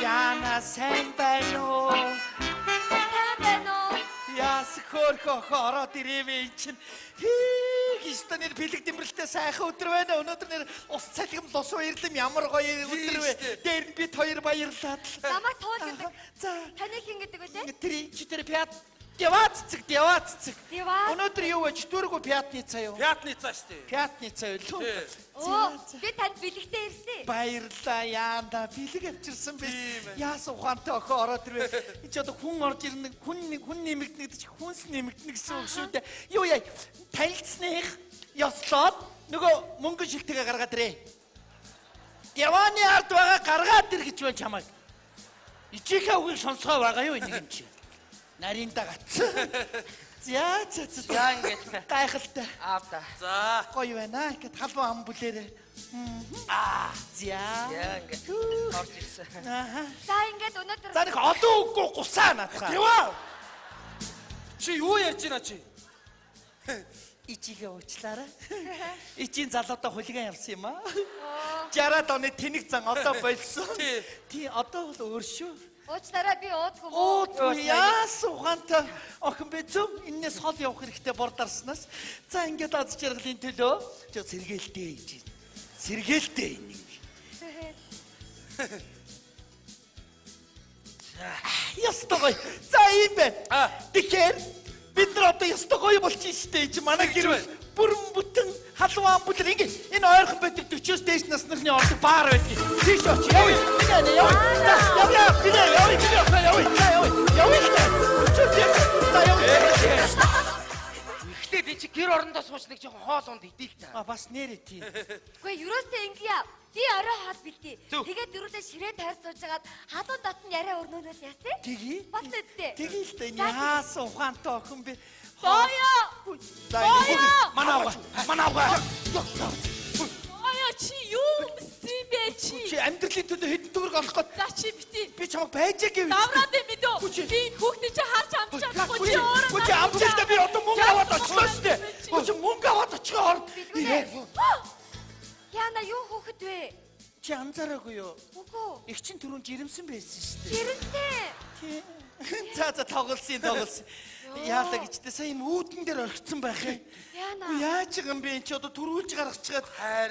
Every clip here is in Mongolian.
Яна сайн байна уу? Сайн байна уу? Яс хөөрхөө ороод ирээвэ чинь. Хистэ нэр бэлэг дэмрэлтэй сайхан өдөр байна. Өнөөдөр нэр ус цалгим лус баярлам ямар гоё өдөр вэ? Дээр нь бид хоёр баярлаад. Намайг туул гэдэг. За. Таны хин гэдэг үлээ? 3-4 5 Деваццэг. Девац. Өнөөдөр юу вэ? Четвэргүү пятница юу? Пятница штэ. Пятница юу? Оо, би танд бэлэгтэй ирсэн. Баярлалаа яанда бэлэг авчирсан бэ. Яас ухаантай охин ороод ирвэ. Энд ч одоо хүн орж ирнэ. Хүн нэмэгдэнэ гэж хүнс нэмэгдэнэ гэсэн үг шүү дээ. Юу яа? Танилцсных ёслоод нөгөө мөнгө шилтэйгээ гаргаад ирээ. Явааны ард байгаа гаргаад ир гэж байна чамайг. Ичийнхээ үгийг сонсгоо байгаа юу энийг юм чи? Нарийн дагц. За ингээд гайхалтай. Аавда. За. Гоё байна. Ингээд халуун ам бүлээрээ. За ингээд орж ирсэн. За ингээд өнөөдөр За нэг олон үггүй гусаа наадхаа. Яа. Чи юу ярьж байна чи? Ичигээ уучлаарай. Ичийн залуудаа хулиган явсан юм аа. 60-аад оны тэнэг зан одоо болсон. Тий одоо бол өөр шүү. уучлаарай би уудгүй. Уудгүй яас ухаантай охин бэ зөв энэс хол явах хэрэгтэй бордарснаас. За ингээд аз жаргалын төлөө чи сэргээлтэй хийж байна. Сэргээлтэй энийг. Ястаа гоё. За ийм байна. Тэгэхээр бид нар одоо ястаа гоё болчих штэ. Чи манай гэр бүрэн бүтэн халуун бүлэр ингэ энэ ойрхон байдаг 40-с дээш насны ордог баар байдаг. Тийш оч яв. Яв. Ихтэй би чи гэр орондоо сууч нэг жоохон хоол унд идээх та. Бас нэрээ тий. Үгүй юусаа ингэя. Би орой хаад бэлдээ. Тэгээд дөрүлээ ширээ тайр суужгаад хадуу дотн яриа өрнөөнөөс яасан? Тгий. Бат үстэ. Тгий л дээ. Яас ухаантай охин бэ. Боё. Манаа. Ая чи юу өмссөн бэ чи? Чи амьдралын төлөө хэдэн төгрөг олох гээд За чи бити. би чамайг байжээ гэв. Давраад мэдөө. Би хүүхдээ чи харж амж чадахгүй чи өөрөө. Чи амжилтаа би одоо мөнгө аваад очлоо шүү дээ. Чи мөнгө аваад очихоо орд. Яна юу хөөхд вэ? Чи анзаараагүй юу? Үгүй. Их чин түрүүн жирэмсэн байсан шүү дээ. Жирэмсэн. За тоглосон. Яалаа гэжтэй сая юм үүдэн дээр орхицсан байх юм. Яна. Яаж юм бэ? Чи одоо төрүүлж гаргачихад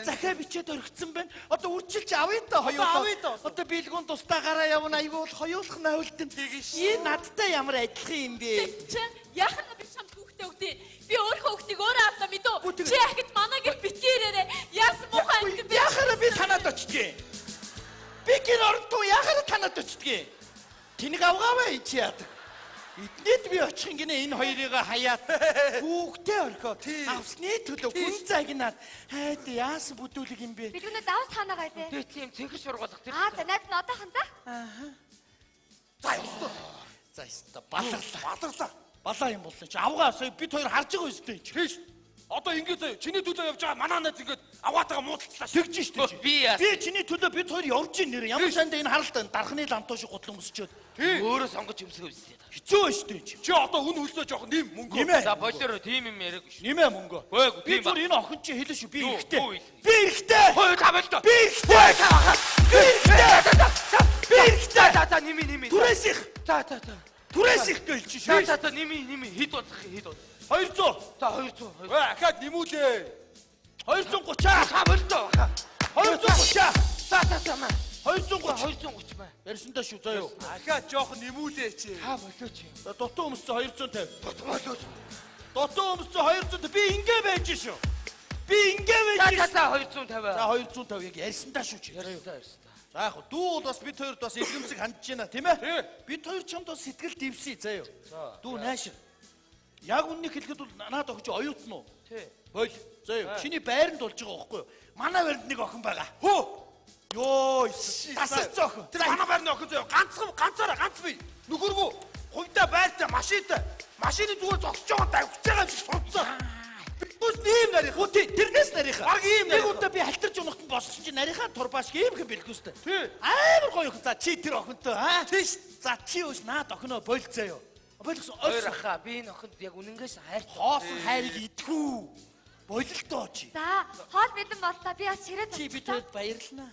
захаа бичээд орхицсан байна. Одоо үржилж авъя та хоёулаа. Одоо биелгүүн тустаа гараа явна айгүй бол хоёулах наавлтэн. Энэ надтай ямар адилхан юм бэ? Чи яхаа би чамд хүүхдээ өгдөө. Би өөрөө хүүхдийг өөрөө авлаа мэдөө. Чи ахид манай гэр битгээрээ. Яасан муухай юм бэ? Яхаараа би танаад очтгий. Би гэр ордоо яхаараа танаад очтгий. Тэнийг авгааваа чи яадаг. Эднэд би очих гинэ энэ хоёрыг хаяад хүүхдээ орхоо авсны төлөө хүн загнаад хайд яасан бүдүүлэг юм бэ? Бид өнөө давс хаанагаа дээ. Тэ тийм цэнхэр шургуулах тэр. За найз нь одоохон за. За яста баларлаа юм боллоо чи авгаа сая бид хоёр харж байгаа юм чи. Тийш. Одоо ингэ заяа чиний төлөө явж байгаа манаа найз ингээд аваатайгаа муудалцлаа. Тэгж штэ чи. Би яа. Би чиний төлөө бид хоёр явж ийн нэр ямар санд энэ харалтай дархны лантуу шиг гутлан өсчөөд. Өөрөө сонгож өмсгөө үстэй. Хэцүү штэ чи. Чи одоо үн хөлсөө жоохон нэм мөнгө. За болоор тийм юм яриаг шүү. Нэмээ мөнгө. Бөөг Би тийм ба. зөв энэ охин чи хэлэн шүү би ихтэй. Юу Би ихтэй. Хөөе та болоо. Би ихтэй. За ними. Түрээсих. За. Түрээсих гэлж шүү. За ними хэд болох хэд бол. 200. За 200. Ахаад нэмүүлээ. 230. Та болоо. 230. За маа. 230 маа. Ярьсандаа шүү заа юу. Ахаад жоохон нэмүүлээ чи. Та болоо чи. Дутуу өмссөн 250. Дутуу өмссөн 200 би ингэ байж шүү. Би ингэ байж. За 250. За 250 яг ярьсандаа шүү чи. Ярьсан. За яг дүү бол бас бид хоёрд бас эглэмсэг хандж байна тийм ээ. Бид хоёр чамд бас сэтгэл дэвсий заа юу. Дүү наашир. Яг үннийг хэлэхэд бол надад өгч оюутан уу? Тий. Бол заа юу. Чиний байранд болж байгаа байхгүй юу? Манай байранд нэг охин байгаа. Хөө. Йоо, тасарч охин. Тэр манай байрны охин зөө ганц бий. Нүгэргүй. Хувьдаа байртай машинтай. Машины зүгээр зогсож байгаа давхиж байгаа юм шиг сонцоо. Бус нэм нарих. Үгүй тэрнээс нарих. Баг ийм нэг нарих. удаа би халтарч унахтан босч чи нарийнхаа турбааш ийм хэн бэлгүүстэй. Тий. Амар гоё охин. За чи тэр охинтой аа. Тийш. За чи ус наад охиноо болцоо юу. Болгосон Хоёр ахаа би энэ охинд яг үнэнгээс хайр хоосон хайрыг идэхүү. Болилтоо чи. За хоол бэлэн боллоо. Би бас ширээ Чи бид хоёрт баярлнаа.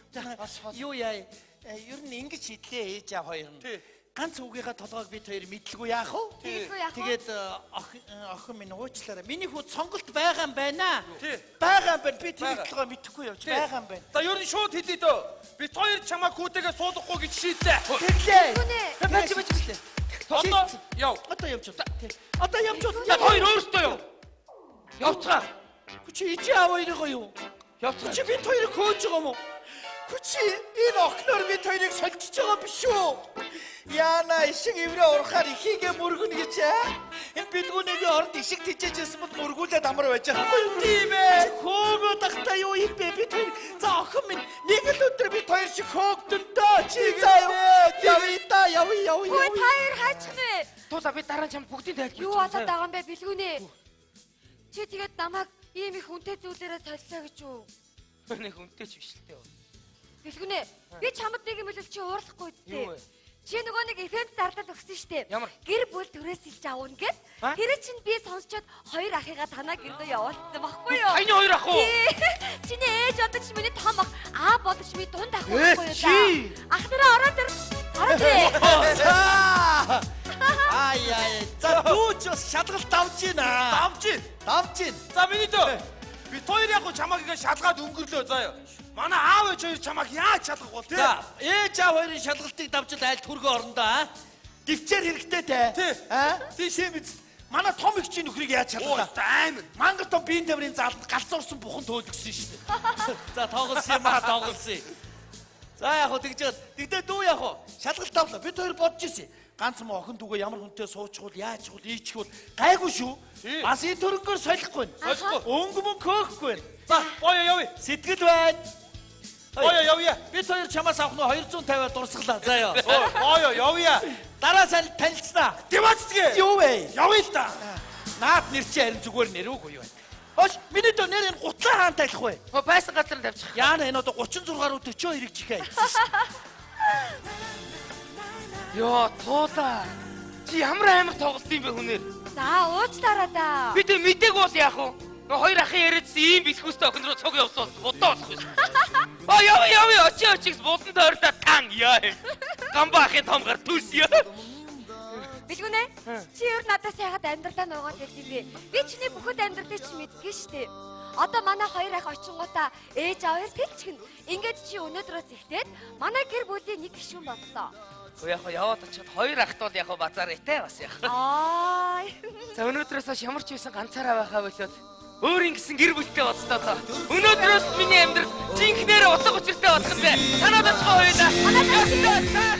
Юу яа. Ер нь ингэж хэллээ ээж аа хоёр нь. Тий. Ганц үгийнхаа толгойг бид хоёр мэдлгүй яах вэ? Тэгэлгүй яах вэ? Тэгээд охин минь уучлаарай. Миний хүүд сонголт байгаа юм байна. Тий. Байгаа юм байна. Би тэр Байгаа. толгой мэдэхгүй явж Тий. байгаа юм байна. За ер нь шууд хэлээ дөө. Бид хоёр чамаа хүүтэйгээ суулгахгүй гэж шийдлээ. Тэглээ. Гүнээ. Бачилээ. Одоо яв. Одоо явж удаа. Одоо явж удаа. Яг хоёр өөртөө яв. Явцгаа. Чи ичи аваарыгаа юу? Явцгаа. Чи бид хоёрыг хөөж байгаа юм уу? Чи энэ охиноор бид хоёрыг солилцож байгаа биш үү? Яна ишиг эврээ урахаар ихийгээ мөргөнө гэж аа? Энэ бэлгүүнийгийн оронд ишиг тижээжсэн бол мөргүүлээд амар байж байгаа юм тийм ээ. Хөөгөө тахта юу юм бэ? Бид хоёр за охин минь нэг л өдөр бид хоёр шиг хөөгдөн дөө. Чи заа яв. Хөөе таяр хаачих вэ? Туулаа би дараа нь чам бүгдийн тайлбар. Юу болоод байгаа юм бэ бэлгүнээ? Чи тэгээд намайг ийм их хүнтэй зүйлээрээ солилцоо гэж юу? Нэг хүнтэй ч биш л дээ. Бэлгүнээ би чамд нэг юм хэлвэл чи уурлахгүй Юу дээ. вэ? Чи нөгөө нэг FM зардал өгсөн штэ. Ямар? Гэр бүл төрөөс илж авна гэд. А? Тэр чинь би сонсчод хоёр ахыгаа танаа гэрдөө явуулсан байхгүй юу? Таны хоёр ах уу? Чиний ээж бодож миний том ах, аа бодож миний дунд ах байхгүй юу чи? да? Ах нараа ороод ир. Ороод ир. Ай. За дүү ч бас шалгалт давж байна. Давж байна. За миний дөө. Бид хоёр яг чамааг ингээ шалгаад өнгөрлөө заяа. Манай аав ээж хоёр чамааг яаж шалгах бол За ээж аав хоёрын шалгалтыг давж айл төргөө орондоо аа. Дэвчээр хэрэгтэй те. Тий. Аа? Тийм биз. Манай том ихчийн нөхрийг яаж шалгалаа? Аймаг. Мангар том биеийн тамирын зааланд галзуурсан бухан төөлгсөн шүү дээ. За тоглосон юм аа тоглосон. За яг хөө тэгж яад. Тэгтээ дүү яг хөө шалгалт давлаа. Бид хоёр бодож ирсэн. Ганц мөн охин дүүгээ ямар хүнтэй суучгуул, яачгуул, ийчгуул гайгүй шүү. Бас энэ төрөнгөөр солихгүй. Өнгө мөн көөхгүй. За боё явъя. Сэтгэл байна. Боё явъя. Бид хоёр чамаас авах нь 250 дурсгалаа заяа. Боё явъя. Дараа сайн танилцнаа. Димацгээ. Юу вэ? Явъя л да. Наад нэр чи харин зүгээр нэрүүгүй юу байна. Хош, миний дөө нэр энэ гутлаа хаан тайлах вэ? Хөө байсан газар нь тавьчих. Яана энэ одоо 36-аар 42-ыг чихээ хэлсэн шүү. Йоо, туулаа. Чи ямар амар тоглолт юм бэ хүнээр? За уучлаарай да. Би тэг мэдээг бол яах вэ? Нөө хоёр ахын яриадсан ийм бэлхүүстэй охин руу цуг явсан бол бодоо болох юм. Явъя, очиж булан тойрлоо тан яа. Гамбаа ахын том гар түс яа. Бэлгүнээ чи ер нь надаас яагаад амьдралаа нуугаад ирд юм бэ? Би чиний бүхэд амьдралыг чи мэддэг штэ. Одоо манай хоёр ах очингуудаа ээж аваар тэлчгэн. Ингээд чи өнөөдрөөс ихтээд манай гэр бүлийн нэг гишүүн боллоо. Уу яг яваад очиход хоёр ахт бол яг базаарайтай бас яг. Аа. За өнөөдрөөс хойш ямар ч байсан ганцаараа байхаа болоод өөр ингэсэн гэр бүлтэй болцоо тоо. Өнөөдрөөс миний амьдрал жинхнээр утга учиртай болох юм бэ. Танаад очихоо хоёулаа.